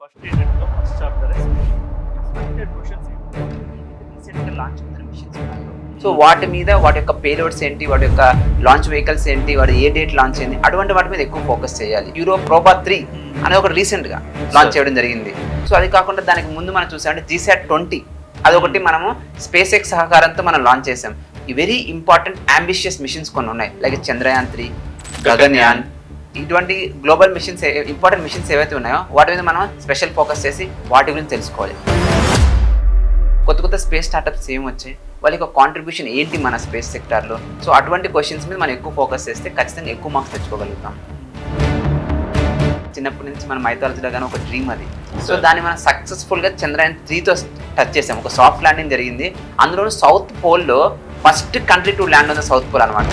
First యూనిట్‌లో first chapter expected questions రీసెంట్‌గా launch అవుతున్న మిషన్స్ ఉన్నాయి. సో వాటి మీద వాటి యొక్క పేలోడ్స్ ఏంటి, వాటి యొక్క లాంచ్ వెహికల్స్ ఏంటి, వాటి ఏ డేట్ లాంచ్ అయింది, అటువంటి వాటి మీద ఎక్కువ ఫోకస్ చేయాలి. యూరో ప్రోబా 3 అనేది ఒకటి రీసెంట్గా లాంచ్ చేయడం జరిగింది. సో అది కాకుండా దానికి ముందు మనం చూసామంటే జీసాట్ 20 అదొకటి మనము స్పేస్ ఎక్స్ సహకారంతో మనం లాంచ్ చేసాం. ఈ వెరీ ఇంపార్టెంట్ అంబిషియస్ మిషన్స్ కొన్ని ఉన్నాయి, లైక్ చంద్రయాన్ 3, గగన్యాన్, ఇటువంటి గ్లోబల్ మిషన్స్ ఇంపార్టెంట్ మిషన్స్ ఏవైతే ఉన్నాయో వాటి మీద మనం స్పెషల్ ఫోకస్ చేసి వాటి గురించి తెలుసుకోవాలి. కొత్త కొత్త స్పేస్ స్టార్టప్స్ ఏం వచ్చాయి, వాళ్ళ యొక్క కాంట్రిబ్యూషన్ ఏంటి మన స్పేస్ సెక్టార్లో. సో అటువంటి క్వశ్చన్స్ మీద మనం ఎక్కువ ఫోకస్ చేస్తే ఖచ్చితంగా ఎక్కువ మార్క్స్ తెచ్చుకోగలుగుతాం. చిన్నప్పటి నుంచి మన మైథాలజీలో కానీ ఒక డ్రీమ్ అది. సో దాన్ని మనం సక్సెస్ఫుల్గా చంద్రయాన్ 3తో టచ్ చేసాం. ఒక సాఫ్ట్ ల్యాండింగ్ జరిగింది. అందులో సౌత్ పోల్లో first country to land on the south pole అనమాట.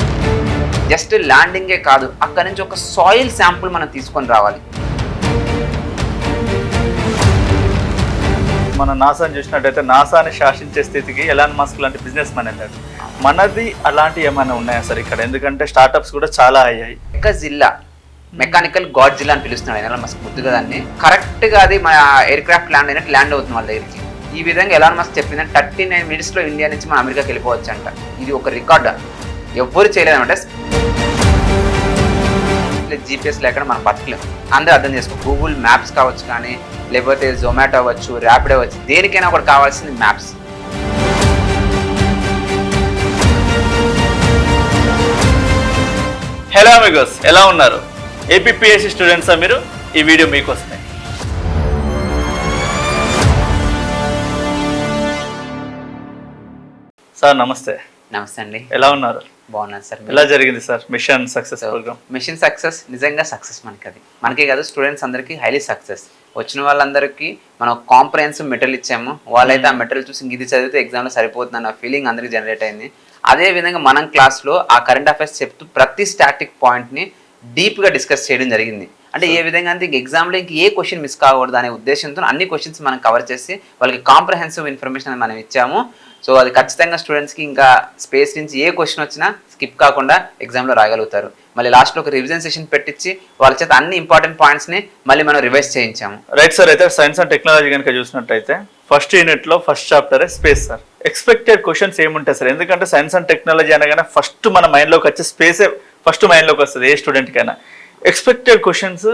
జస్ట్ ల్యాండింగే కాదు, అక్కడ నుంచి ఒక సాయిల్ శాంపుల్ మనం తీసుకొని రావాలి. మన నాసాని చూసినట్టయితే నాసాని శాసించే స్థితికి ఎలాన్ మస్క్ లాంటి బిజినెస్ మ్యాన్ వెళ్ళాడు. మనది అలాంటి ఏమైనా ఉన్నాయా సార్ ఇక్కడ? ఎందుకంటే స్టార్టప్స్ కూడా చాలా అయ్యాయి. జిల్లా మెకానికల్ గాడ్ జిల్లా అని పిలుస్తున్నాడు ఎలాన్ మస్క్ ముద్దుగా దాన్ని. కరెక్ట్గా అది మన ఎయిర్ క్రాఫ్ట్ ల్యాండ్ అయినట్టు ల్యాండ్ అవుతుంది వాళ్ళ దగ్గరికి. ఈ విధంగా ఎలాన్ మస్క్ చెప్పిందంటే 39 minutesలో ఇండియా నుంచి మనం అమెరికాకి వెళ్ళిపోవచ్చు అంట. ఇది ఒక రికార్డ్, ఎవ్వరు చేయలేదన్నమాట. జీపీఎస్ లేకుండా మనం బతకలేము. అందరూ అర్థం చేసుకో. గూగుల్ మ్యాప్స్ కావచ్చు, కానీ లేకపోతే జొమాటో అవ్వచ్చు, ర్యాపిడో అవ్వచ్చు, దేనికైనా ఒకటి కావాల్సింది మ్యాప్స్. హలో అమిగోస్, ఎలా ఉన్నారు? ఏపీపీఎస్సీ స్టూడెంట్సా మీరు? ఈ వీడియో మీకోసమే. సార్ నమస్తే. నమస్తే అండి. ఎలా ఉన్నారు? బాగున్నాను సార్. ఎలా జరిగింది సార్ మిషన్ సక్సెస్ఫుల్గా? మిషన్ సక్సెస్ నిజంగా సక్సెస్ మనకే కాదు, స్టూడెంట్స్ అందరికీ హైలీ సక్సెస్. వచ్చిన వాళ్ళందరికీ మనం కాంప్రహెన్సివ్ మెటీరియల్ ఇచ్చాము. వాళ్ళైతే ఆ మెటీరియల్ చూసి ఇది చదివితే ఎగ్జామ్లో సరిపోతుందన్న ఫీలింగ్ అందరికీ జనరేట్ అయింది. అదేవిధంగా మనం క్లాస్లో ఆ కరెంట్ అఫైర్స్ చెప్తూ ప్రతి స్టాటిక్ పాయింట్ని డీప్గా డిస్కస్ చేయడం జరిగింది. అంటే ఏ విధంగా అంటే ఎగ్జామ్లో ఇంక ఏ క్వశ్చన్ మిస్ కాకూడదు అనే ఉద్దేశంతో అన్ని క్వశ్చన్స్ మనం కవర్ చేసి వాళ్ళకి కాంప్రహెన్సివ్ ఇన్ఫర్మేషన్ మనం ఇచ్చాము. సో అది ఖచ్చితంగా స్టూడెంట్స్కి ఇంకా స్పేస్ నుంచి ఏ క్వశ్చన్ వచ్చినా స్కిప్ కాకుండా ఎగ్జామ్లో రాగలుగుతారు. మళ్ళీ లాస్ట్లో ఒక రివిజన్ సెషన్ పెట్టించి వాళ్ళ చేత అన్ని ఇంపార్టెంట్ పాయింట్స్ని మళ్ళీ మనం రివైజ్ చేయించాము. Right sir. అయితే సైన్స్ అండ్ టెక్నాలజీ కనుక చూసినట్టయితే ఫస్ట్ యూనిట్లో ఫస్ట్ చాప్టరే స్పేస్ సార్. ఎక్స్పెక్టెడ్ క్వశ్చన్స్ ఏముంటాయి సార్? ఎందుకంటే సైన్స్ అండ్ టెక్నాలజీ అనగానే ఫస్ట్ మన మైండ్లోకి వచ్చే స్పేసే ఫస్ట్ మైండ్లోకి వస్తుంది ఏ స్టూడెంట్కైనా. ఎక్స్పెక్టెడ్ క్వశ్చన్స్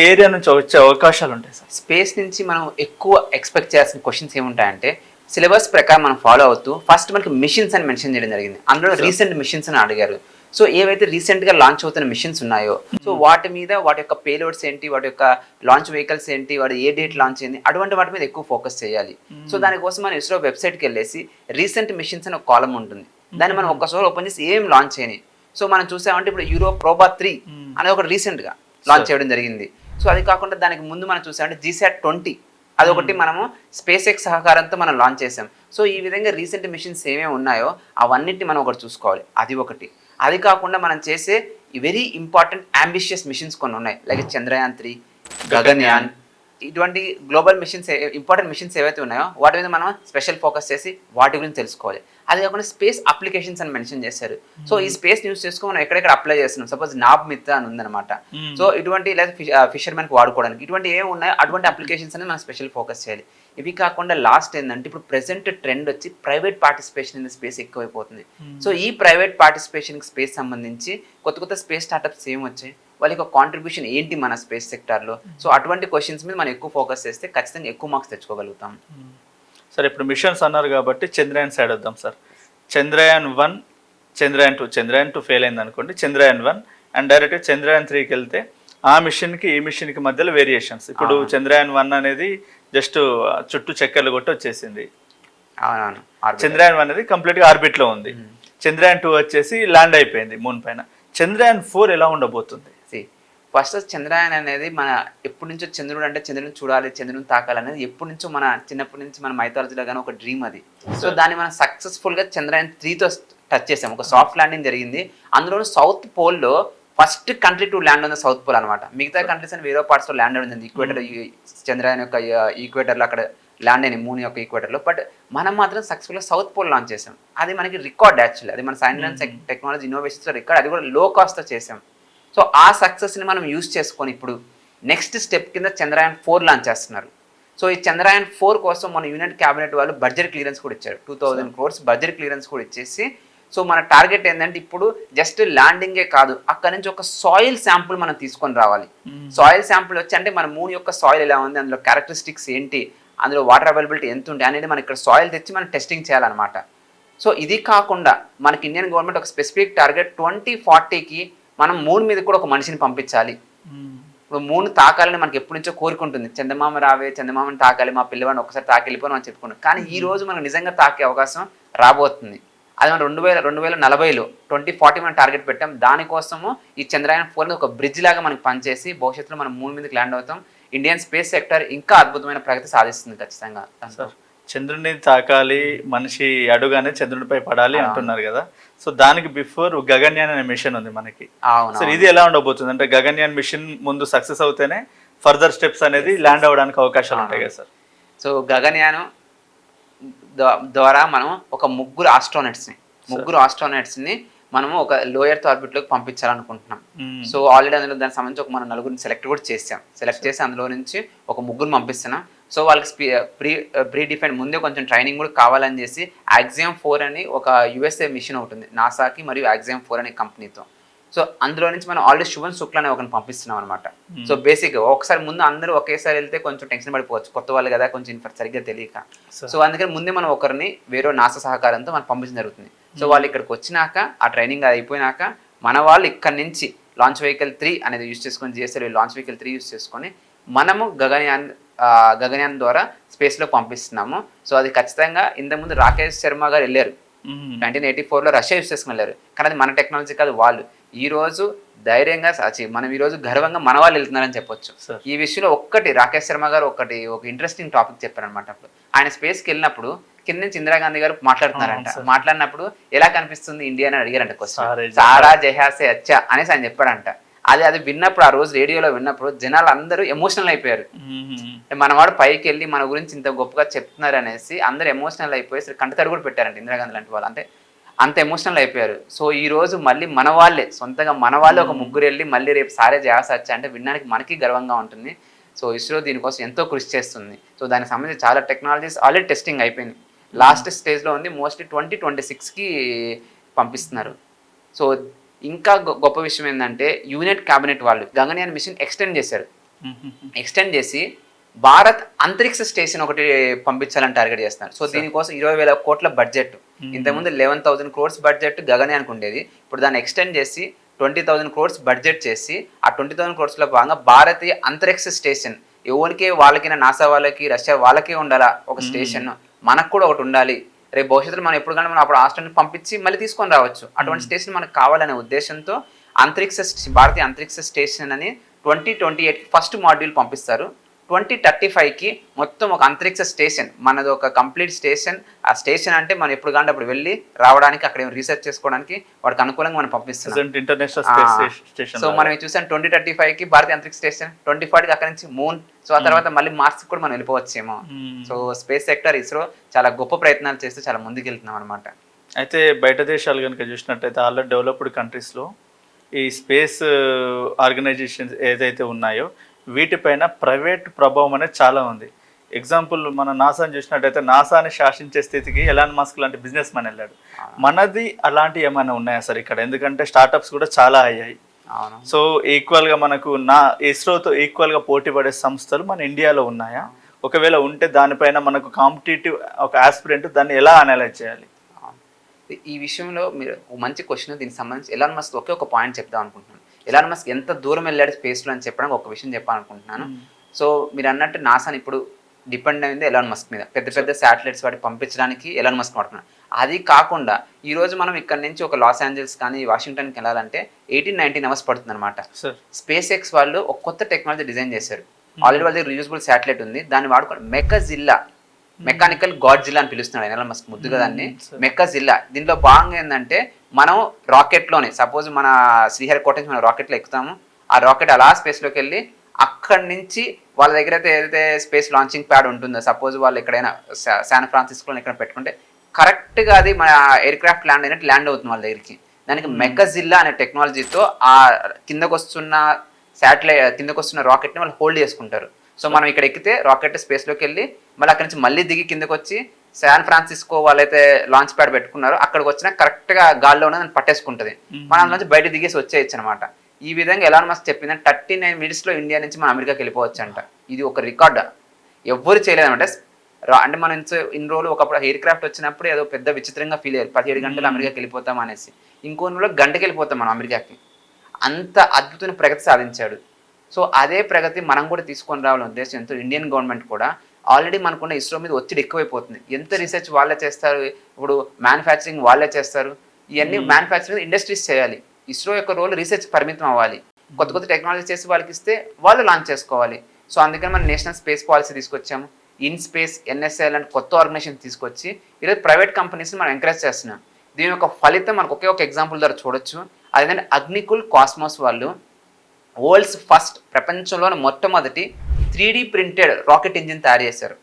ఏరియా నుంచి వచ్చే అవకాశాలు ఉంటాయి సార్. స్పేస్ నుంచి మనం ఎక్కువ ఎక్స్పెక్ట్ చేయాల్సిన క్వశ్చన్స్ ఏముంటాయంటే, సిలబస్ ప్రకారం మనం ఫాలో అవుతూ ఫస్ట్ మనకి మిషన్స్ అని మెన్షన్ చేయడం జరిగింది. అందులో రీసెంట్ మిషన్స్ అని అడిగారు. సో ఏవైతే రీసెంట్గా లాంచ్ అవుతున్న మిషన్స్ ఉన్నాయో సో వాటి మీద వాటి యొక్క పేలోడ్స్ ఏంటి, వాటి యొక్క లాంచ్ వెహికల్స్ ఏంటి, వాటి ఏ డేట్ లాంచ్ అయింది, అటువంటి వాటి మీద ఎక్కువ ఫోకస్ చేయాలి. సో దానికోసం మనం ఇస్రో వెబ్సైట్కి వెళ్ళేసి రీసెంట్ మిషన్స్ అని ఒక కాలం ఉంటుంది. దాన్ని మనం ఒక్కసారి ఓపెన్ చేసి ఏం లాంచ్ చేయని. సో మనం చూసామంటే ఇప్పుడు యూరో ప్రోబా 3 అనేది ఒకటి రీసెంట్గా లాంచ్ చేయడం జరిగింది. సో అది కాకుండా దానికి ముందు మనం చూసామంటే జీసాట్ 20 అదొకటి మనము స్పేస్ ఎక్స్ సహకారంతో మనం లాంచ్ చేసాం. సో ఈ విధంగా రీసెంట్ మిషన్స్ ఏమేమి ఉన్నాయో అవన్నిటిని మనం ఒకటి చూసుకోవాలి. అది ఒకటి. అది కాకుండా మనం చేసే వెరీ ఇంపార్టెంట్ అంబిషియస్ మిషన్స్ కొన్ని ఉన్నాయి, లైక్ చంద్రయాన్ 3, గగన్యాన్, ఇటువంటి గ్లోబల్ మిషన్స్ ఇంపార్టెంట్ మిషన్స్ ఏవైతే ఉన్నాయో వాటి మీద మనం స్పెషల్ ఫోకస్ చేసి వాటి గురించి తెలుసుకోవాలి. అది కాకుండా స్పేస్ అప్లికేషన్స్ అని మెన్షన్ చేశారు. సో ఈ స్పేస్ యూస్ చేసుకుని మనం ఎక్కడెక్కడ అప్లై చేస్తున్నాం. సపోజ్ నాబ్ మిత్ర అని ఉందన్నమాట. సో ఇటువంటి లేదా ఫిషర్మెన్కి వాడుకోవడానికి ఇటువంటి ఏమి ఉన్నాయో అటువంటి అప్లికేషన్స్ అనేది మనం స్పెషల్ ఫోకస్ చేయాలి. ఇవి కాకుండా లాస్ట్ ఏంటంటే ఇప్పుడు ప్రెసెంట్ ట్రెండ్ వచ్చి ప్రైవేట్ పార్టిసిపేషన్ ఇన్ స్పేస్ ఎక్కువైపోతుంది. సో ఈ ప్రైవేట్ పార్టిసిపేషన్కి స్పేస్ సంబంధించి కొత్త కొత్త స్పేస్ స్టార్టప్స్ ఏమి వచ్చాయి, వాళ్ళ యొక్క కాంట్రిబ్యూషన్ ఏంటి మన స్పేస్ సెక్టార్లో. సో అటువంటి క్వశ్చన్స్ మీద మనం ఎక్కువ ఫోకస్ చేస్తే ఖచ్చితంగా ఎక్కువ మార్క్స్ తెచ్చుకోగలుగుతాం. సార్ ఇప్పుడు మిషన్స్ అన్నారు కాబట్టి చంద్రయాన్ సైడ్ వద్దాం సార్. చంద్రయాన్ 1, చంద్రయాన్ 2. చంద్రయాన్ 2 ఫెయిల్ అయింది అనుకోండి, చంద్రయాన్ 1 అండ్ డైరెక్ట్గా చంద్రయాన్ 3కి వెళ్తే ఆ మిషన్కి ఈ మిషన్కి మధ్యలో వేరియేషన్స్. ఇప్పుడు చంద్రయాన్ 1 అనేది జస్ట్ చుట్టూ చక్కర్లు కొట్టి వచ్చేసింది. అవునవును. చంద్రయాన్ 1 అనేది కంప్లీట్గా ఆర్బిట్లో ఉంది. చంద్రయాన్ 2 వచ్చేసి ల్యాండ్ అయిపోయింది మూన్ పైన. చంద్రయాన్ 4 ఎలా ఉండబోతుంది? ఫస్ట్ చంద్రయాన్ అనేది మన ఎప్పటి నుంచో చంద్రుడు అంటే చంద్రుని చూడాలి, చంద్రుని తాకాలనేది ఎప్పటి నుంచో మన చిన్నప్పటి నుంచి మన మైథాలజీలో కానీ ఒక డ్రీమ్ అది. సో దాన్ని మనం సక్సెస్ఫుల్గా చంద్రయాన్ 3తో టచ్ చేసాం. ఒక సాఫ్ట్ ల్యాండింగ్ జరిగింది. అందులో సౌత్ పోల్లో first country to land on the south pole అనమాట. మిగతా కంట్రీస్ అని వేరే పార్ట్స్లో ల్యాండ్ అయింది. ఈక్వేటర్, చంద్రయాన్ యొక్క ఈక్వేటర్లో అక్కడ ల్యాండ్ అయినాయి, మూన్ యొక్క ఈక్వేటర్లో. బట్ మనం మాత్రం సక్సెస్ఫుల్గా సౌత్ పోల్ లాంచ్ చేసాం. అది మనకి రికార్డ్ యాక్చువల్లీ. అది మన సైన్స్ అండ్ టెక్నాలజీ ఇన్నోవేషన్స్లో రికార్డ్. అది కూడా లో కాస్ట్తో చేసాం. సో ఆ సక్సెస్ని మనం యూజ్ చేసుకొని ఇప్పుడు నెక్స్ట్ స్టెప్ కింద చంద్రయాన్ 4 లాంచ్ చేస్తున్నారు. సో ఈ చంద్రయాన్ 4 కోసం మన యూనియన్ క్యాబినెట్ వాళ్ళు బడ్జెట్ క్లియరెన్స్ కూడా ఇచ్చారు. 2000 crores బడ్జెట్ క్లియరెన్స్ కూడా ఇచ్చేసి, సో మన టార్గెట్ ఏంటంటే ఇప్పుడు జస్ట్ ల్యాండింగే కాదు, అక్కడ నుంచి ఒక సాయిల్ శాంపుల్ మనం తీసుకొని రావాలి. సాయిల్ శాంపుల్ వచ్చి అంటే మన మూన్ యొక్క సాయిల్ ఎలా ఉంది, అందులో క్యారెక్టరిస్టిక్స్ ఏంటి, అందులో వాటర్ అవైలబిలిటీ ఎంత ఉంది అనేది మనం ఇక్కడ సాయిల్ తెచ్చి మనం టెస్టింగ్ చేయాలన్నమాట. సో ఇది కాకుండా మనకి ఇండియన్ గవర్నమెంట్ ఒక స్పెసిఫిక్ టార్గెట్ 2040కి మనం మూన్ మీద కూడా ఒక మనిషిని పంపించాలి. ఇప్పుడు మూన్ తాకాలని మనకి ఎప్పటి నుంచో కోరుకుంటుంది, చందమామ రావే, చందమామని తాకాలి, మా పిల్లవాడిని ఒకసారి తాకెళ్ళిపోయి అని చెప్పుకున్నాం. కానీ ఈ రోజు మనకు నిజంగా తాకే అవకాశం రాబోతుంది. అది మనం 2040లో 2040 మనం టార్గెట్ పెట్టాం. దానికోసము ఈ చంద్రయాన్ 4 ఒక బ్రిడ్జ్ లాగా మనకి పనిచేసి భవిష్యత్తులో మనం మూన్ మీదకి ల్యాండ్ అవుతాం. ఇండియన్ స్పేస్ సెక్టర్ ఇంకా అద్భుతమైన ప్రగతి సాధిస్తుంది ఖచ్చితంగా. సార్, చంద్రుడిని తాకాలి, మనిషి అడుగానే చంద్రుడిపై పడాలి అంటున్నారు కదా, సో దానికి బిఫోర్ గగన్యాన్ అనే మిషన్ ఉంది మనకి. సార్ ఇది ఎలా ఉండబోతుంది అంటే గగన్యాన్ మిషన్ ముందు సక్సెస్ అవుతేనే ఫర్దర్ స్టెప్స్ అనేది ల్యాండ్ అవ్వడానికి అవకాశాలు ఉంటాయి కదా సార్? సో గగన్యాన్ ద్వారా మనం ఒక ముగ్గురు ఆస్ట్రోనట్స్ని మనము ఒక లోయర్ ఆర్బిట్లోకి పంపించాలనుకుంటున్నాం. సో ఆల్రెడీ అందులో దానికి సంబంధించి ఒక మనం నలుగురిని సెలెక్ట్ చేసి అందులో నుంచి ఒక ముగ్గురు పంపిస్తున్నాం. సో వాళ్ళకి ప్రీ డిఫైన్ ముందే కొంచెం ట్రైనింగ్ కూడా కావాలని చేసి ఆక్సియం 4 అని ఒక యుఎస్ఏ మిషన్ ఉంటుంది నాసాకి మరియు ఆక్సియం 4 అనే కంపెనీతో. సో అందులో నుంచి మనం ఆల్రెడీ శుభన్ శుక్లా అనే ఒకరిని పంపిస్తున్నాం అనమాట. సో బేసిక్గా ఒకసారి ముందు అందరూ ఒకేసారి వెళ్తే కొంచెం టెన్షన్ పడిపోవచ్చు, కొత్త వాళ్ళు కదా, కొంచెం సరిగ్గా తెలియక. సో అందుకని ముందే మనం ఒకరిని వేరే నాసా సహకారంతో మనం పంపించడం జరుగుతుంది. సో వాళ్ళు ఇక్కడికి వచ్చినాక ఆ ట్రైనింగ్ అయిపోయినాక మన వాళ్ళు ఇక్కడ నుంచి లాంచ్ వెహికల్ 3 అనేది యూజ్ చేసుకొని, జిఎస్ఎల్ లాంచ్ వెహికల్ 3 యూజ్ చేసుకొని మనము గగన్యాన్ ద్వారా స్పేస్లో పంపిస్తున్నాము. సో అది ఖచ్చితంగా ఇంతకుముందు రాకేష్ శర్మ గారు వెళ్ళారు 1984లో, రష్యా యూజ్ చేసుకుని వెళ్ళారు. కానీ అది మన టెక్నాలజీ కాదు. వాళ్ళు ఈ రోజు ధైర్యంగా మనం ఈ రోజు గర్వంగా మన వాళ్ళు వెళ్తున్నారని చెప్పొచ్చు. ఈ విషయంలో రాకేష్ శర్మ గారు ఒక ఇంట్రెస్టింగ్ టాపిక్ చెప్పారనమాట. అప్పుడు ఆయన స్పేస్కి వెళ్ళినప్పుడు కింద నుంచి ఇందిరాగాంధీ గారు మాట్లాడినప్పుడు ఎలా కనిపిస్తుంది ఇండియా అని అడిగారంట క్వశ్చన్. సారా జహాసే అచ్చా అనేసి ఆయన చెప్పాడంట. అది విన్నప్పుడు, ఆ రోజు రేడియోలో విన్నప్పుడు జనాలు అందరూ ఎమోషనల్ అయిపోయారు. మనవాడు పైకి వెళ్ళి మన గురించి ఇంత గొప్పగా చెప్తున్నారు అనేసి అందరూ ఎమోషనల్ అయిపోయి కంటతడి కూడా పెట్టారంట ఇందిరాగాంధీ లాంటి వాళ్ళు. అంత ఎమోషనల్ అయిపోయారు. సో ఈ రోజు మళ్ళీ మన వాళ్ళే సొంతంగా ఒక ముగ్గురు వెళ్ళి మళ్ళీ రేపు సారే జహాసచ్చా అంటే వినడానికి మనకి గర్వంగా ఉంటుంది. సో ఇస్రో దీనికోసం ఎంతో కృషి చేస్తుంది. సో దానికి సంబంధించి చాలా టెక్నాలజీస్ ఆల్రెడీ టెస్టింగ్ అయిపోయింది, లాస్ట్ స్టేజ్లో ఉంది. మోస్ట్లీ 2026కి పంపిస్తున్నారు. సో ఇంకా గొప్ప విషయం ఏంటంటే యూనియన్ క్యాబినెట్ వాళ్ళు గగన్యాన్ మిషన్ ఎక్స్టెండ్ చేసి భారత్ అంతరిక్ష స్టేషన్ ఒకటి పంపించాలని టార్గెట్ చేస్తున్నారు. సో దీనికోసం 20,000 కోట్ల బడ్జెట్, ఇంతకుముందు 11,000 crores బడ్జెట్ గగన్యాన్కి ఉండేది. ఇప్పుడు దాన్ని ఎక్స్టెండ్ చేసి 20,000 crores బడ్జెట్ చేసి ఆ 20,000 crores భాగంగా భారతీయ అంతరిక్ష స్టేషన్ ఎవరికి వాళ్ళకైనా నాసా వాళ్ళకి రష్యా వాళ్ళకే ఉండాలా ఒక స్టేషన్, మనకు కూడా ఒకటి ఉండాలి. రేపు భవిష్యత్తులో మనం ఎప్పుడు కానీ మనం అప్పుడు ఆస్ట్రోనట్ని పంపించి మళ్ళీ తీసుకొని రావచ్చు. అటువంటి స్టేషన్ మనకు కావాలనే ఉద్దేశంతో భారతీయ అంతరిక్ష స్టేషన్ అని 2028కి ఫస్ట్ మాడ్యూల్ పంపిస్తారు. 2035కి మొత్తం ఒక అంతరిక్ష స్టేషన్, మనది ఒక కంప్లీట్ స్టేషన్. ఆ స్టేషన్ అంటే మనం ఎప్పుడు కానీ అప్పుడు వెళ్ళి రావడానికి, అక్కడ రీసెర్చ్ చేసుకోవడానికి వాటికి అనుకూలంగా మనం పంపిస్తున్నాం. సో మనం చూసాం 2035కి భారతీయ అంతరిక్ష స్టేషన్, 2040కి అక్కడ నుంచి మూన్, సో ఆ తర్వాత మళ్ళీ మార్స్ కూడా మనం వెళ్ళిపోవచ్చేమో. సో స్పేస్ సెక్టర్ ఇస్రో చాలా గొప్ప ప్రయత్నాలు చేస్తూ చాలా ముందుకు వెళ్తున్నాం అనమాట. అయితే బయట దేశాలు కనుక చూసినట్టయితే ఆల్రెడీ డెవలప్డ్ కంట్రీస్లో ఈ స్పేస్ ఆర్గనైజేషన్స్ ఏదైతే ఉన్నాయో వీటిపైన ప్రైవేట్ ప్రభావం అనేది చాలా ఉంది. ఎగ్జాంపుల్ మన నాసాని చూసినట్టయితే నాసాని శాసించే స్థితికి ఎలాన్ మస్క్ లాంటి బిజినెస్ మ్యాన్ వెళ్ళాడు. మనది అలాంటి ఏమైనా ఉన్నాయా సార్ ఇక్కడ? ఎందుకంటే స్టార్టప్స్ కూడా చాలా అయ్యాయి. సో ఈక్వల్గా మనకు ఇస్రోతో ఈక్వల్గా పోటీ పడే సంస్థలు మన ఇండియాలో ఉన్నాయా? ఒకవేళ ఉంటే దానిపైన మనకు కాంపిటేటివ్ ఒక ఆస్పిరెంట్ దాన్ని ఎలా అనలైజ్ చేయాలి? ఈ విషయంలో మీరు మంచి క్వశ్చన్. దీనికి సంబంధించి ఎలాన్ మస్క్ ఒక పాయింట్ చెప్దాం అనుకుంటున్నాను. ఎలాన్ మస్క్ ఎంత దూరం వెళ్ళాడు స్పేస్లో అని చెప్పడానికి ఒక విషయం చెప్పాలనుకుంటున్నాను. సో మీరు అన్నట్టు నాసాని ఇప్పుడు డిపెండ్ అయింది ఎలాన్ మస్క్ మీద, పెద్ద శాటిలైట్స్ వాటి పంపించడానికి ఎలాన్ మస్క్ వాడుతున్నాడు. అది కాకుండా ఈరోజు మనం ఇక్కడ నుంచి ఒక లాస్ ఏంజల్స్ కానీ వాషింగ్టన్కి వెళ్ళాలంటే 18-19 hours పడుతుంది అనమాట. స్పేస్ ఎక్స్ వాళ్ళు ఒక కొత్త టెక్నాలజీ డిజైన్ చేశారు. ఆల్రెడీ వాళ్ళ దగ్గర రియూజబుల్ శాటిలైట్ ఉంది, దాన్ని వాడుకొని మెకానికల్ గాడ్జిల్లా అని పిలుస్తున్నాడు ఎలాన్ మస్క్ ముద్దుగా దాన్ని, మెకాజిల్లా. దీంట్లో భాగంగా ఏంటంటే మనం రాకెట్లోనే సపోజ్ మన శ్రీహరికోట నుంచి మనం రాకెట్లో ఎక్కుతాము, ఆ రాకెట్ అలా స్పేస్లోకి వెళ్ళి అక్కడి నుంచి వాళ్ళ దగ్గర అయితే ఏదైతే స్పేస్ లాంచింగ్ ప్యాడ్ ఉంటుందో, సపోజ్ వాళ్ళు ఎక్కడైనా శాన్ ఫ్రాన్సిస్కోలో ఎక్కడ పెట్టుకుంటే కరెక్ట్గా అది మన ఎయిర్ క్రాఫ్ట్ ల్యాండ్ అయినట్టు ల్యాండ్ అవుతుంది వాళ్ళ దగ్గరికి. దానికి మెకాజిల్లా అనే టెక్నాలజీతో ఆ కిందకు వస్తున్న రాకెట్ని వాళ్ళు హోల్డ్ చేసుకుంటారు. సో మనం ఇక్కడ ఎక్కితే రాకెట్ స్పేస్లోకి వెళ్ళి మళ్ళీ అక్కడి నుంచి మళ్ళీ దిగి కిందకి వచ్చి శాన్ ఫ్రాన్సిస్కో వాళ్ళైతే లాంచ్ ప్యాడ్ పెట్టుకున్నారో అక్కడికి వచ్చినా కరెక్ట్గా గాల్లోనే దాన్ని పట్టేసుకుంటుంది. మనం అందులో నుంచి బయట దిగేసి వచ్చేయచ్చు అనమాట. ఈ విధంగా ఎలాన్ మస్క్ చెప్పిందంటే 39 minutesలో ఇండియా నుంచి మనం అమెరికాకి వెళ్ళిపోవచ్చు అంట. ఇది ఒక రికార్డ్, ఎవ్వరు చేయలేదంటే. అంటే మనం ఇన్ని రోజులు ఒకప్పుడు ఎయిర్ క్రాఫ్ట్ వచ్చినప్పుడు ఏదో పెద్ద విచిత్రంగా ఫీల్ అయ్యారు, 17 గంటలు అమెరికాకి వెళ్ళిపోతాం అనేసి. ఇంకొన్ని రోజులు గంటకి వెళ్ళిపోతాం మనం అమెరికాకి. అంత అద్భుతమైన ప్రగతి సాధించాడు. సో అదే ప్రగతి మనం కూడా తీసుకొని రావాలనే ఉద్దేశంతో ఇండియన్ గవర్నమెంట్ కూడా ఆల్రెడీ మనకున్న ఇస్రో మీద ఒత్తిడి ఎక్కువైపోతుంది. ఎంత రీసెర్చ్ వాళ్ళే చేస్తారు, ఇప్పుడు మ్యానుఫ్యాక్చరింగ్ వాళ్ళే చేస్తారు, ఇవన్నీ మ్యానుఫ్యాక్చరింగ్ ఇండస్ట్రీస్ చేయాలి. ఇస్రో యొక్క రోల్ రీసెర్చ్ పరిమితం అవ్వాలి. కొత్త కొత్త టెక్నాలజీ చేసి వాళ్ళకి ఇస్తే వాళ్ళు లాంచ్ చేసుకోవాలి. సో అందుకని మనం నేషనల్ స్పేస్ పాలసీ తీసుకొచ్చాము. ఇన్ స్పేస్, ఎన్ఎస్ఏ లాంటి కొత్త ఆర్గనైజేషన్ తీసుకొచ్చి ఈరోజు ప్రైవేట్ కంపెనీస్ని మనం ఎంకరేజ్ చేస్తున్నాం. దీని యొక్క ఫలితం మనకు ఒకే ఒక ఎగ్జాంపుల్ ద్వారా చూడొచ్చు. అదేంటంటే అగ్నికుల్ కాస్మోస్ వాళ్ళు వరల్డ్స్ ఫస్ట్, ప్రపంచంలోని మొట్టమొదటి 3D ప్రింటెడ్ రాకెట్ ఇంజిన్ తయారు చేశారు.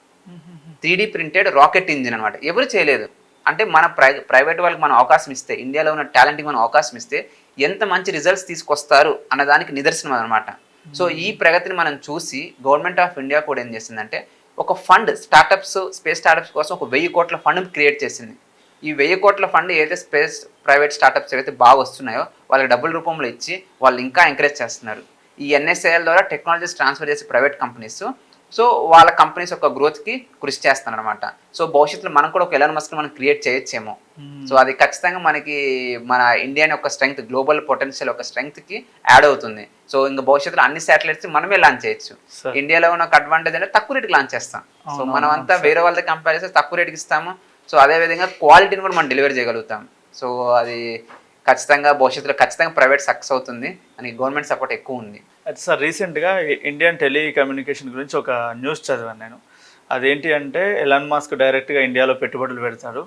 3D ప్రింటెడ్ రాకెట్ ఇంజిన్ అనమాట. ఎవరు చేయలేదు. అంటే మన ప్రైవేట్ వాళ్ళకి మనం అవకాశం ఇస్తే, ఇండియాలో ఉన్న టాలెంట్కి మనం అవకాశం ఇస్తే ఎంత మంచి రిజల్ట్స్ తీసుకొస్తారు అన్నదానికి నిదర్శనం అనమాట. సో ఈ ప్రగతిని మనం చూసి గవర్నమెంట్ ఆఫ్ ఇండియా కూడా ఏం చేసిందంటే ఒక ఫండ్, స్టార్టప్స్, స్పేస్ స్టార్టప్స్ కోసం ఒక 1000 కోట్ల ఫండ్ క్రియేట్ చేసింది. ఈ 1000 కోట్ల ఫండ్ ఏదైతే స్పేస్ ప్రైవేట్ స్టార్టప్స్ ఏవైతే బాగా వస్తున్నాయో వాళ్ళకి డబ్బుల రూపంలో ఇచ్చి వాళ్ళు ఇంకా ఎంకరేజ్ చేస్తున్నారు. ఈ ఎన్ఎస్ఏఎల్ ద్వారా టెక్నాలజీస్ ట్రాన్స్ఫర్ చేసే ప్రైవేట్ కంపెనీస్, సో వాళ్ళ కంపెనీస్ యొక్క గ్రోత్కి కృషి చేస్తున్నారు అనమాట. సో భవిష్యత్తులో మనం కూడా ఒక ఎలాన్ మస్క్ మనం క్రియేట్ చేయొచ్చేమో. సో అది ఖచ్చితంగా మనకి మన ఇండియన్ యొక్క స్ట్రెంగ్త్, గ్లోబల్ పొటెన్షియల్ యొక్క స్ట్రెంగ్త్కి యాడ్ అవుతుంది. సో ఇంకా భవిష్యత్తులో అన్ని శాటిలైట్స్ మనమే లాంచ్ చేయొచ్చు. ఇండియాలో ఉన్న ఒక అడ్వాంటేజ్ అంటే తక్కువ రేటుకి లాంచ్ చేస్తాం. సో మనం అంతా వేరే వాళ్ళతో కంపేర్ చేస్తే తక్కువ రేటుకి ఇస్తాము. సో అదేవిధంగా క్వాలిటీని కూడా మనం డెలివరీ చేయగలుగుతాం. సో అది ఖచ్చితంగా భవిష్యత్తులో ఖచ్చితంగా ప్రైవేట్ సక్సెస్ అవుతుంది అని గవర్నమెంట్ సపోర్ట్ ఎక్కువ ఉంది. అయితే సార్ రీసెంట్గా ఇండియన్ టెలికమ్యూనికేషన్ గురించి ఒక న్యూస్ చదివాను నేను. అదేంటి అంటే ఎలాన్ మస్క్ డైరెక్ట్గా ఇండియాలో పెట్టుబడులు పెడతాడు.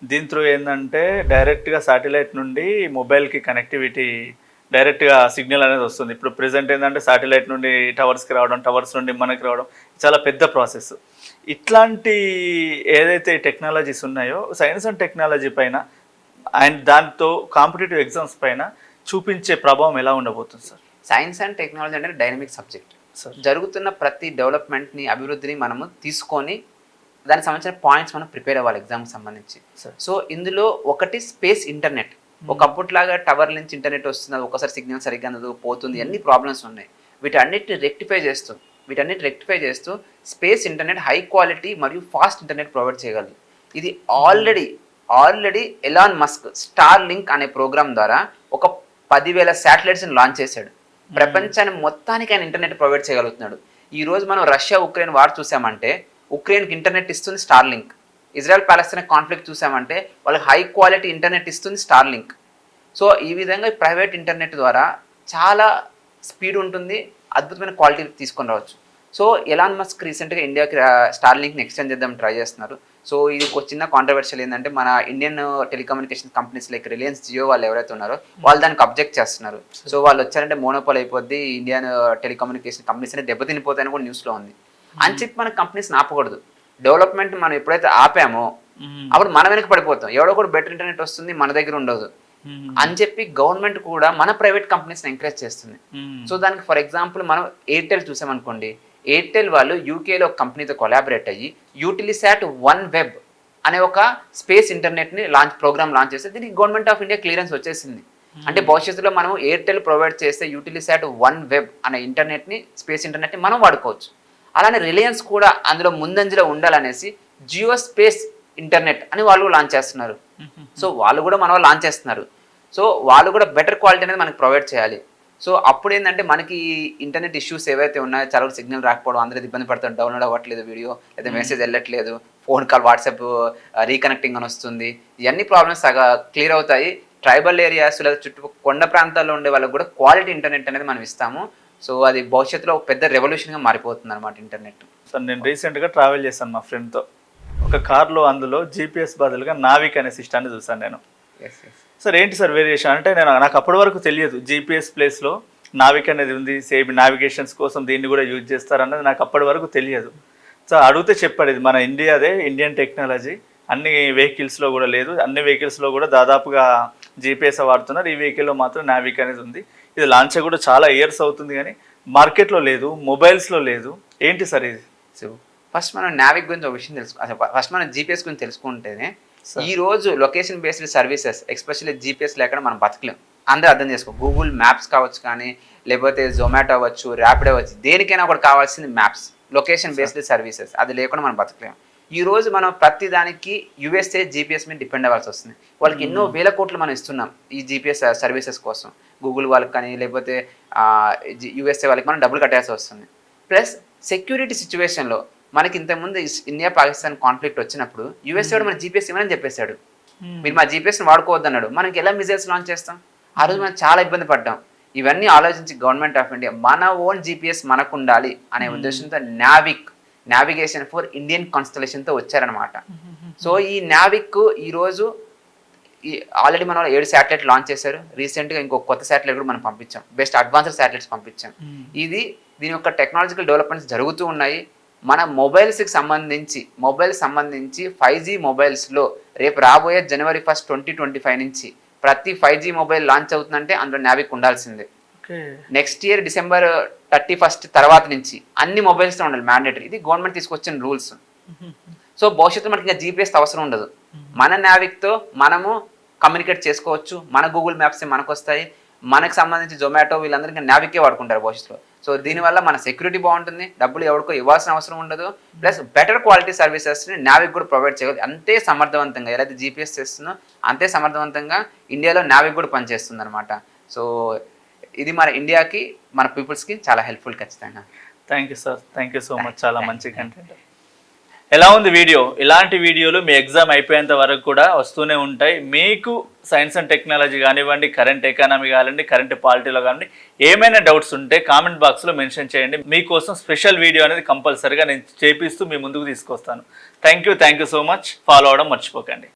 దీని త్రూ ఏంటంటే డైరెక్ట్గా శాటిలైట్ నుండి మొబైల్కి కనెక్టివిటీ, డైరెక్ట్గా సిగ్నల్ అనేది వస్తుంది. ఇప్పుడు ప్రెజెంట్ ఏంటంటే శాటిలైట్ నుండి టవర్స్కి రావడం, టవర్స్ నుండి మనకి రావడం చాలా పెద్ద ప్రాసెస్. ఇట్లాంటి ఏదైతే టెక్నాలజీస్ ఉన్నాయో సైన్స్ అండ్ టెక్నాలజీ పైన అండ్ దాంతో కాంపిటేటివ్ ఎగ్జామ్స్ పైన చూపించే ప్రభావం ఎలా ఉండబోతుంది సార్? సైన్స్ అండ్ టెక్నాలజీ అంటే డైనమిక్ సబ్జెక్ట్. జరుగుతున్న ప్రతి డెవలప్మెంట్ని, అభివృద్ధిని మనము తీసుకొని దానికి సంబంధించిన పాయింట్స్ మనం ప్రిపేర్ అవ్వాలి ఎగ్జామ్కి సంబంధించి. సో ఇందులో ఒకటి స్పేస్ ఇంటర్నెట్. ఒకప్పటిలాగా టవర్ నుంచి ఇంటర్నెట్ వస్తున్నది, ఒకసారి సిగ్నల్ సరిగ్గా అందదు, పోతుంది, అన్ని ప్రాబ్లమ్స్ ఉన్నాయి. వీటన్నిటిని రెక్టిఫై చేస్తూ స్పేస్ ఇంటర్నెట్ హై క్వాలిటీ మరియు ఫాస్ట్ ఇంటర్నెట్ ప్రొవైడ్ చేయగలదు. ఇది already Elon Musk star link అనే ప్రోగ్రామ్ ద్వారా ఒక 10,000 శాటిలైట్స్ని లాంచ్ చేశాడు. ప్రపంచాన్ని మొత్తానికి ఆయన ఇంటర్నెట్ ప్రొవైడ్ చేయగలుగుతున్నాడు. ఈ రోజు మనం రష్యా ఉక్రెయిన్ వార్ చూసామంటే ఉక్రెయిన్కి ఇంటర్నెట్ ఇస్తుంది స్టార్ లింక్. ఇజ్రాయెల్ పాలస్తీనా కాన్ఫ్లిక్ట్ చూసామంటే వాళ్ళకి హై క్వాలిటీ ఇంటర్నెట్ ఇస్తుంది స్టార్ లింక్. సో ఈ విధంగా ప్రైవేట్ ఇంటర్నెట్ ద్వారా చాలా స్పీడ్ ఉంటుంది, అద్భుతమైన క్వాలిటీ తీసుకొని రావచ్చు. సో ఎలాన్ మస్క్ రీసెంట్గా ఇండియాకి స్టార్ లింక్ని ఎక్స్టెండ్ చేద్దాం ట్రై చేస్తున్నారు. సో ఇది ఒక చిన్న కాంట్రవర్షియల్ ఏంటంటే మన Indian telecommunication companies like Reliance Jio వాళ్ళు ఎవరైతే ఉన్నారో వాళ్ళు దానికి అబ్జెక్ట్ చేస్తున్నారు. సో వాళ్ళు వచ్చారంటే మోనోపాల్ అయిపోద్ది, ఇండియన్ టెలికమ్యూనికేషన్ కంపెనీస్ అనేది దెబ్బతినిపోతాయని కూడా న్యూస్లో ఉంది. అని చెప్పి మన కంపెనీస్ని ఆపకూడదు. డెవలప్మెంట్ మనం ఎప్పుడైతే ఆపామో అప్పుడు మనం వెనక పడిపోతాం. ఎవడో కూడా బెటర్ ఇంటర్నెట్ వస్తుంది, మన దగ్గర ఉండదు అని చెప్పి గవర్నమెంట్ కూడా మన ప్రైవేట్ కంపెనీస్ని ఎంకరేజ్ చేస్తుంది. సో దానికి ఫర్ ఎగ్జాంపుల్ మనం ఎయిర్టెల్ చూసామనుకోండి. ఎయిర్టెల్ వాళ్ళు యూకేలో ఒక కంపెనీతో కొలాబరేట్ అయ్యి యూటిలిసాట్ 1 వెబ్ అనే ఒక స్పేస్ ఇంటర్నెట్ని ప్రోగ్రామ్ లాంచ్ చేస్తే దీనికి గవర్నమెంట్ ఆఫ్ ఇండియా క్లియరెన్స్ వచ్చేసింది. అంటే భవిష్యత్తులో మనం ఎయిర్టెల్ ప్రొవైడ్ చేస్తే యూటిలిసాట్ 1 వెబ్ అనే ఇంటర్నెట్ని, స్పేస్ ఇంటర్నెట్ని మనం వాడుకోవచ్చు. అలానే రిలయన్స్ కూడా అందులో ముందంజలో ఉండాలనేసి జియో స్పేస్ ఇంటర్నెట్ అని వాళ్ళు లాంచ్ చేస్తున్నారు. సో వాళ్ళు కూడా మన వాళ్ళు లాంచ్ చేస్తున్నారు. సో వాళ్ళు కూడా బెటర్ క్వాలిటీ అనేది మనకి ప్రొవైడ్ చేయాలి. సో అప్పుడు ఏంటంటే మనకి ఇంటర్నెట్ ఇష్యూస్ ఏవైతే ఉన్నాయో, చాలా సిగ్నల్ రాకపోవడం, అందరూ ఇబ్బంది పడతారు, డౌన్లోడ్ అవ్వట్లేదు వీడియో, లేదా మెసేజ్ వెళ్ళట్లేదు, ఫోన్ కాల్, వాట్సాప్ రీకనెక్టింగ్ అని వస్తుంది, ఇవన్నీ ప్రాబ్లమ్స్ క్లియర్ అవుతాయి. ట్రైబల్ ఏరియాస్ లేదా చుట్టూ కొండ ప్రాంతాల్లో ఉండే వాళ్ళకి కూడా క్వాలిటీ ఇంటర్నెట్ అనేది మనం ఇస్తాము. సో అది భవిష్యత్తులో ఒక పెద్ద రెవల్యూషన్గా మారిపోతుంది అనమాట ఇంటర్నెట్. సార్ నేను రీసెంట్గా ట్రావెల్ చేశాను మా ఫ్రెండ్తో. ఒక కార్లో అందులో జీపీఎస్ బదులుగా నావిక్ అనే సిస్టాన్ని చూసాను నేను. సార్ ఏంటి సార్ వేరియేషన్ అంటే నాకు అప్పటి వరకు తెలియదు జీపీఎస్ ప్లేస్లో నావిక్ అనేది ఉంది, సేమ్ నావిగేషన్స్ కోసం దీన్ని కూడా యూజ్ చేస్తారన్నది నాకు అప్పటి వరకు తెలియదు. సో అడిగితే చెప్పాడు ఇది మన ఇండియాదే, ఇండియన్ టెక్నాలజీ, అన్ని వెహికల్స్లో కూడా లేదు, అన్ని వెహికల్స్లో కూడా దాదాపుగా జీపీఎస్ వాడుతున్నారు, ఈ వెహికల్లో మాత్రం నావిక్ అనేది ఉంది. ఇది లాంచ్ కూడా చాలా ఇయర్స్ అవుతుంది కానీ మార్కెట్లో లేదు, మొబైల్స్లో లేదు, ఏంటి సార్ ఇది? సో ఫస్ట్ మనం నావిక్ గురించి ఒక విషయం అసలు ఫస్ట్ మనం జీపీఎస్ గురించి తెలుసుకుంటేనే Sir. ఈ రోజు location based services especially GPS లేకుండా మనం బతకలేం. అందరూ అర్థం చేసుకో, గూగుల్ మ్యాప్స్ కావచ్చు, కానీ లేకపోతే జొమాటో అవ్వచ్చు, ర్యాపిడ్ అవ్వచ్చు, దేనికైనా ఒకటి కావాల్సింది మ్యాప్స్, లొకేషన్ బేస్డ్ సర్వీసెస్. అది లేకుండా మనం బతకలేం. ఈ రోజు మనం ప్రతి దానికి యూఎస్ఏ జీపీఎస్ మీద డిపెండ్ అవ్వాల్సి వస్తుంది. వాళ్ళకి ఎన్నో వేల కోట్లు మనం ఇస్తున్నాం ఈ జీపీఎస్ సర్వీసెస్ కోసం. గూగుల్ వాళ్ళకి కానీ లేకపోతే యూఎస్ఏ వాళ్ళకి మనం డబ్బులు కట్టాల్సి వస్తుంది. ప్లస్ సెక్యూరిటీ సిచ్యువేషన్లో మనకి ఇంతకుముందు ఇండియా పాకిస్తాన్ కాన్ఫ్లిక్ట్ వచ్చినప్పుడు యూఎస్ఏ వాడు మన జీపీఎస్ ఇవ్వని చెప్పేశాడు. మీరు మా జీపీఎస్ని వాడుకోవద్దు అన్నాడు. మనకి ఎలా మిజైల్స్ లాంచ్ చేస్తాం? ఆ రోజు మనం చాలా ఇబ్బంది పడ్డాం. ఇవన్నీ ఆలోచించి గవర్నమెంట్ ఆఫ్ ఇండియా మన ఓన్ జీపీఎస్ మనకు ఉండాలి అనే ఉద్దేశంతో నావిగేషన్ ఫర్ ఇండియన్ కాన్స్టలేషన్తో వచ్చారనమాట. సో ఈ నావిక్ ఈరోజు ఆల్రెడీ మన 7 శాటిలైట్ లాంచ్ చేశారు. రీసెంట్గా ఇంకో కొత్త శాటిలైట్ కూడా మనం పంపించాం, బెస్ట్ అడ్వాన్స్డ్ శాటిలైట్స్ పంపించాం. దీని యొక్క టెక్నాలజికల్ డెవలప్మెంట్స్ జరుగుతూ ఉన్నాయి. మన మొబైల్స్కి సంబంధించి 5G మొబైల్స్లో రేపు రాబోయే January 1, 2025 నుంచి ప్రతి 5G మొబైల్ లాంచ్ అవుతుందంటే అందులో నావిక్ ఉండాల్సిందే. నెక్స్ట్ ఇయర్ December 31 తర్వాత నుంచి అన్ని మొబైల్స్తో ఉండాలి, మ్యాండేటరీ. ఇది గవర్నమెంట్ తీసుకొచ్చిన రూల్స్. సో భవిష్యత్తులో మనకి ఇంకా జీపీఎస్ అవసరం ఉండదు. మన నావిక్తో మనము కమ్యూనికేట్ చేసుకోవచ్చు. మన గూగుల్ మ్యాప్స్ మనకు వస్తాయి. మనకు సంబంధించి జొమాటో వీళ్ళందరికీ నావికే వాడుకుంటారు భవిష్యత్తులో. సో దీనివల్ల మన సెక్యూరిటీ బాగుంటుంది, డబ్బులు ఎవరికో ఇవ్వాల్సిన అవసరం ఉండదు. ప్లస్ బెటర్ క్వాలిటీ సర్వీసెస్ని నావిక్ కూడా ప్రొవైడ్ చేయగలదు. అంతే సమర్థవంతంగా ఎలా అయితే జీపీఎస్ చేస్తుందో అంతే సమర్థవంతంగా ఇండియాలో నావిక్ కూడా పనిచేస్తుంది అనమాట. సో ఇది మన ఇండియాకి, మన పీపుల్స్కి చాలా హెల్ప్ఫుల్ ఖచ్చితంగా. Thank you sir, thank you so much. చాలా మంచి కంటెంట్. ఎలా ఉంది వీడియో? ఇలాంటి వీడియోలు మీ ఎగ్జామ్ అయిపోయేంత వరకు కూడా వస్తూనే ఉంటాయి. మీకు సైన్స్ అండ్ టెక్నాలజీ కానివ్వండి, కరెంట్ ఎకానమీ కానివ్వండి, కరెంట్ పాలిటీలో కానివ్వండి, ఏమైనా డౌట్స్ ఉంటే కామెంట్ బాక్స్లో మెన్షన్ చేయండి. మీకోసం స్పెషల్ వీడియో అనేది కంపల్సరీగా నేను చేపిస్తూ మీ ముందుకు తీసుకొస్తాను. Thank you so much. Follow అవడం మర్చిపోకండి.